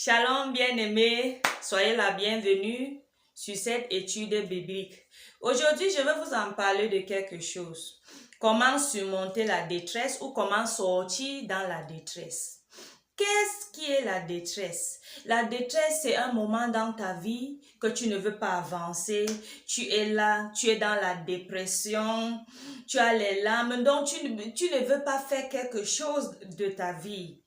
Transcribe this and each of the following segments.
Shalom bien-aimés, soyez la bienvenue sur cette étude biblique. Aujourd'hui, je vais vous en parler de quelque chose. Comment surmonter la détresse ou comment sortir dans la détresse. Qu'est-ce qui est la détresse? La détresse, c'est un moment dans ta vie que tu ne veux pas avancer. Tu es là, tu es dans la dépression, tu as les larmes, donc tu ne veux pas faire quelque chose de ta vie.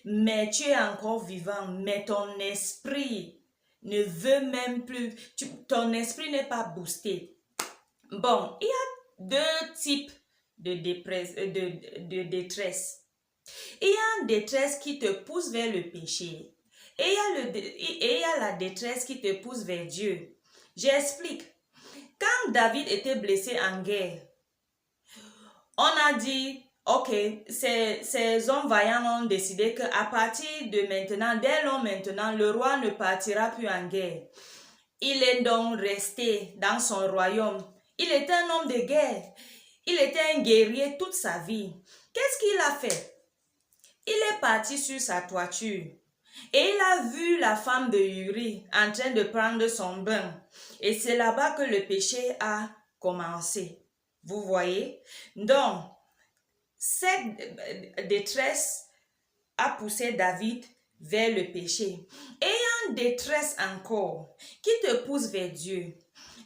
Mais tu es encore vivant, mais ton esprit ne veut même plus, ton esprit n'est pas boosté. Bon, il y a deux types de détresse. Il y a une détresse qui te pousse vers le péché. Et il y a la détresse qui te pousse vers Dieu. J'explique. Quand David était blessé en guerre, on a dit, ok, ces hommes vaillants ont décidé qu'à partir de maintenant, dès lors maintenant, le roi ne partira plus en guerre. Il est donc resté dans son royaume. Il était un homme de guerre. Il était un guerrier toute sa vie. Qu'est-ce qu'il a fait? Il est parti sur sa toiture et il a vu la femme de Uri en train de prendre son bain. Et c'est là-bas que le péché a commencé. Vous voyez? Donc, cette détresse a poussé David vers le péché. Et il y a une détresse encore qui te pousse vers Dieu.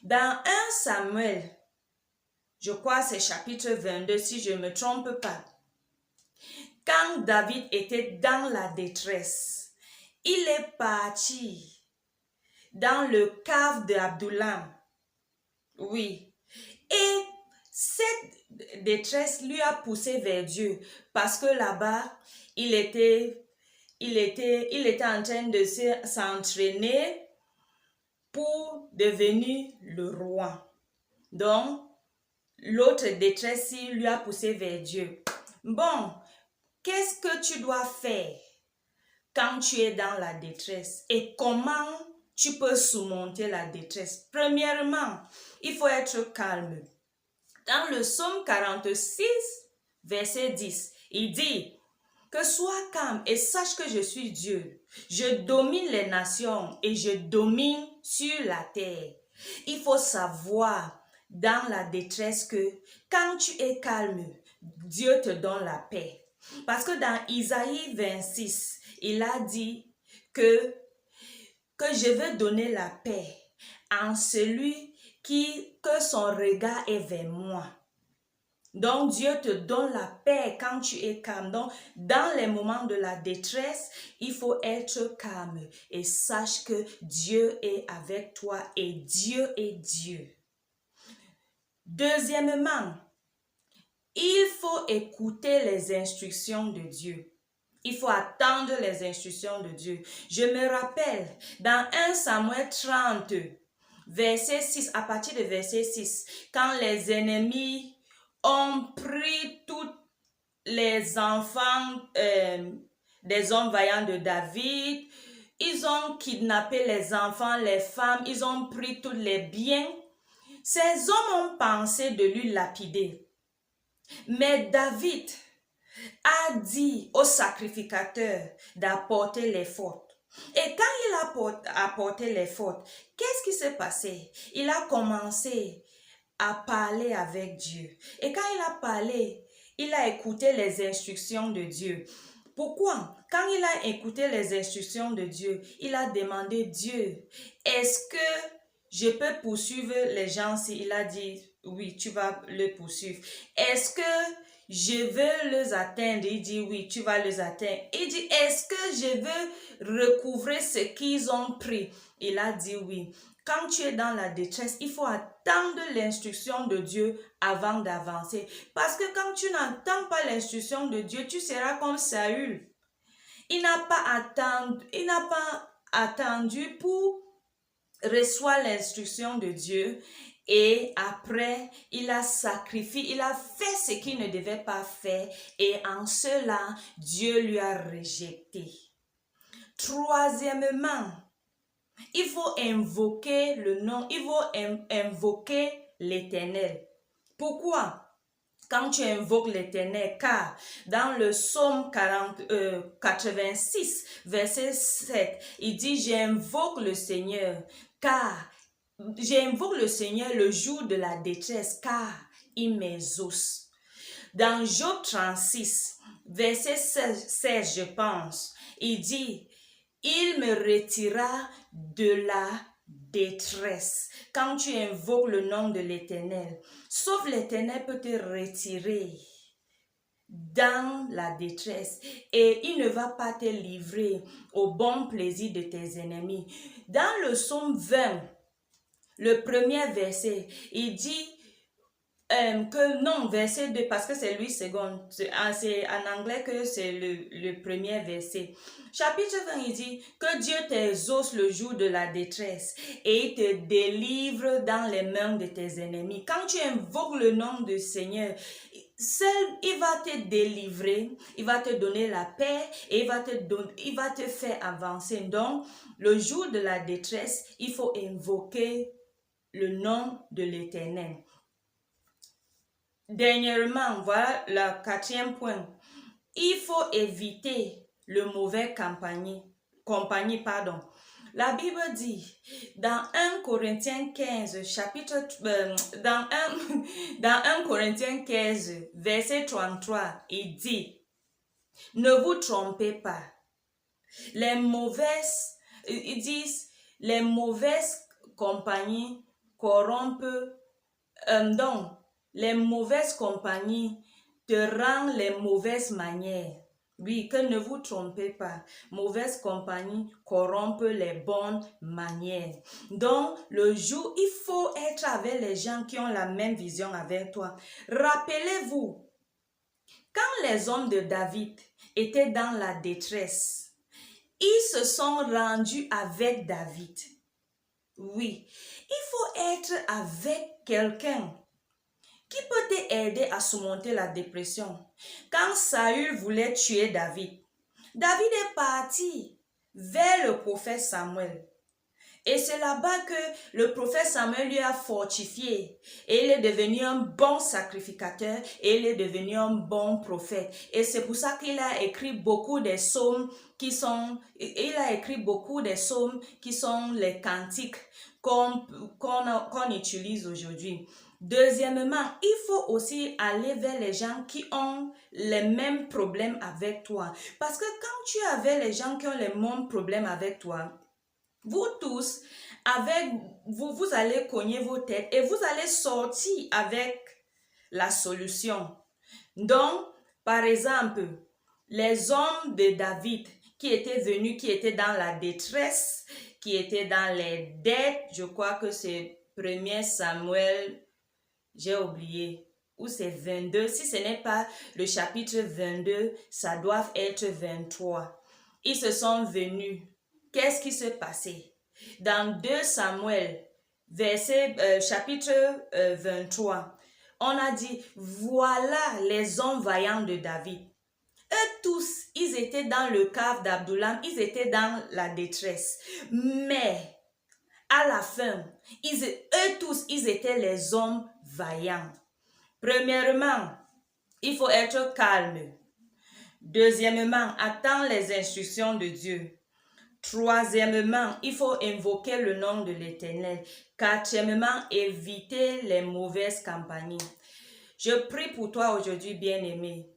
Dans 1 Samuel, je crois c'est chapitre 22, si je ne me trompe pas, quand David était dans la détresse, il est parti dans le cave d'Abdullam. Oui. Et cette détresse lui a poussé vers Dieu parce que là-bas, il était en train de s'entraîner pour devenir le roi. Donc, l'autre détresse lui a poussé vers Dieu. Bon, qu'est-ce que tu dois faire quand tu es dans la détresse et comment tu peux surmonter la détresse? Premièrement, il faut être calme. Dans le psaume 46, verset 10, il dit que sois calme et sache que je suis Dieu. Je domine les nations et je domine sur la terre. Il faut savoir dans la détresse que quand tu es calme, Dieu te donne la paix. Parce que dans Isaïe 26, il a dit que je veux donner la paix en celui que son regard est vers moi. Donc Dieu te donne la paix quand tu es calme. Donc dans les moments de la détresse, il faut être calme et sache que Dieu est avec toi et Dieu est Dieu. Deuxièmement, il faut écouter les instructions de Dieu. Il faut attendre les instructions de Dieu. Je me rappelle, dans 1 Samuel 30, verset 6, à partir de verset 6, quand les ennemis ont pris tous les enfants des hommes vaillants de David, ils ont kidnappé les enfants, les femmes, ils ont pris tous les biens. Ces hommes ont pensé de lui lapider. Mais David a dit au sacrificateur d'apporter les fautes. Et quand il a apporté les fautes, qu'est-ce qui s'est passé? Il a commencé à parler avec Dieu. Et quand il a parlé, il a écouté les instructions de Dieu. Pourquoi? Quand il a écouté les instructions de Dieu, il a demandé Dieu, est-ce que je peux poursuivre les gens? Si il a dit, oui, tu vas les poursuivre. Est-ce que je veux les atteindre? Il dit, oui, tu vas les atteindre. Il dit, est-ce que je veux recouvrer ce qu'ils ont pris? Il a dit, oui. Quand tu es dans la détresse, il faut attendre l'instruction de Dieu avant d'avancer. Parce que quand tu n'entends pas l'instruction de Dieu, tu seras comme Saül. Il n'a pas attendu pour recevoir l'instruction de Dieu et après, il a sacrifié, il a fait ce qu'il ne devait pas faire et en cela, Dieu lui a rejeté. Troisièmement, il faut invoquer le nom, il faut invoquer l'Éternel. Pourquoi? quand tu invoques l'Éternel, car dans le psaume 86, verset 7, il dit, j'invoque le Seigneur, car j'invoque le Seigneur le jour de la détresse, car il m'exauce. Dans Job 36, verset 16, je pense, il dit, il me retira de la détresse. Quand tu invoques le nom de l'Éternel, sauf l'Éternel peut te retirer dans la détresse et il ne va pas te livrer au bon plaisir de tes ennemis. Dans le psaume 20, le premier verset, il dit que non, verset 2, parce que c'est lui second, c'est en anglais que c'est le premier verset. Chapitre 20, il dit que Dieu t'exauce le jour de la détresse et il te délivre dans les mains de tes ennemis. Quand tu invoques le nom du Seigneur, seul il va te délivrer, il va te donner la paix et il va te faire avancer. Donc, le jour de la détresse, il faut invoquer le nom de l'Éternel. Dernièrement, voilà le quatrième point. Il faut éviter le mauvais compagnie. La Bible dit dans 1 Corinthiens 15, dans 1 Corinthiens 15, verset 33, il dit, ne vous trompez pas. Ils disent, les mauvaises compagnies corrompent, donc, les mauvaises compagnies te rendent les mauvaises manières. Oui, que ne vous trompez pas. Mauvaise compagnie corrompt les bonnes manières. Donc, le jour, il faut être avec les gens qui ont la même vision avec toi. Rappelez-vous, quand les hommes de David étaient dans la détresse, ils se sont rendus avec David. Oui, il faut être avec quelqu'un qui peut t'aider à surmonter la dépression. Quand Saül voulait tuer David, David est parti vers le prophète Samuel. Et c'est là-bas que le prophète Samuel lui a fortifié. Et il est devenu un bon sacrificateur et il est devenu un bon prophète. Et c'est pour ça qu'il a écrit beaucoup des psaumes qui sont les cantiques qu'on utilise aujourd'hui. Deuxièmement, il faut aussi aller vers les gens qui ont les mêmes problèmes avec toi. Parce que quand tu es avec les gens qui ont les mêmes problèmes avec toi, vous tous, vous allez cogner vos têtes et vous allez sortir avec la solution. Donc, par exemple, les hommes de David qui étaient venus, qui étaient dans la détresse, qui étaient dans les dettes, je crois que c'est 1 Samuel, j'ai oublié, ou c'est 22, si ce n'est pas le chapitre 22, ça doit être 23. Ils se sont venus. Qu'est-ce qui s'est passé? Dans 2 Samuel, chapitre 23, on a dit, voilà les hommes vaillants de David. Eux tous, ils étaient dans le cave d'Abdullam, ils étaient dans la détresse. Mais, à la fin, eux tous, ils étaient les hommes vaillants. Premièrement, il faut être calme. Deuxièmement, attendre les instructions de Dieu. Troisièmement, il faut invoquer le nom de l'Éternel. Quatrièmement, éviter les mauvaises compagnies. Je prie pour toi aujourd'hui, bien-aimé,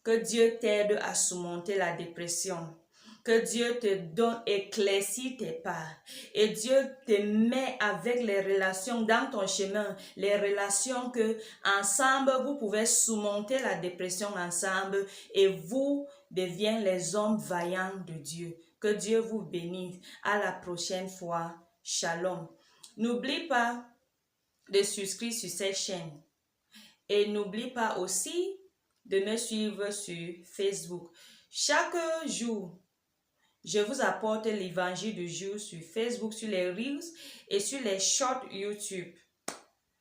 que Dieu t'aide à surmonter la dépression. Que Dieu te donne, éclaircit tes pas. Et Dieu te met avec les relations dans ton chemin, les relations que ensemble vous pouvez surmonter la dépression ensemble et vous deviennent les hommes vaillants de Dieu. Que Dieu vous bénisse. À la prochaine fois. Shalom. N'oublie pas de souscrire sur cette chaîne. Et n'oublie pas aussi de me suivre sur Facebook. Chaque jour, je vous apporte l'évangile du jour sur Facebook, sur les Reels et sur les Shorts YouTube.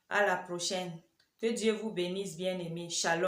À la prochaine. Que Dieu vous bénisse, bien-aimés. Shalom.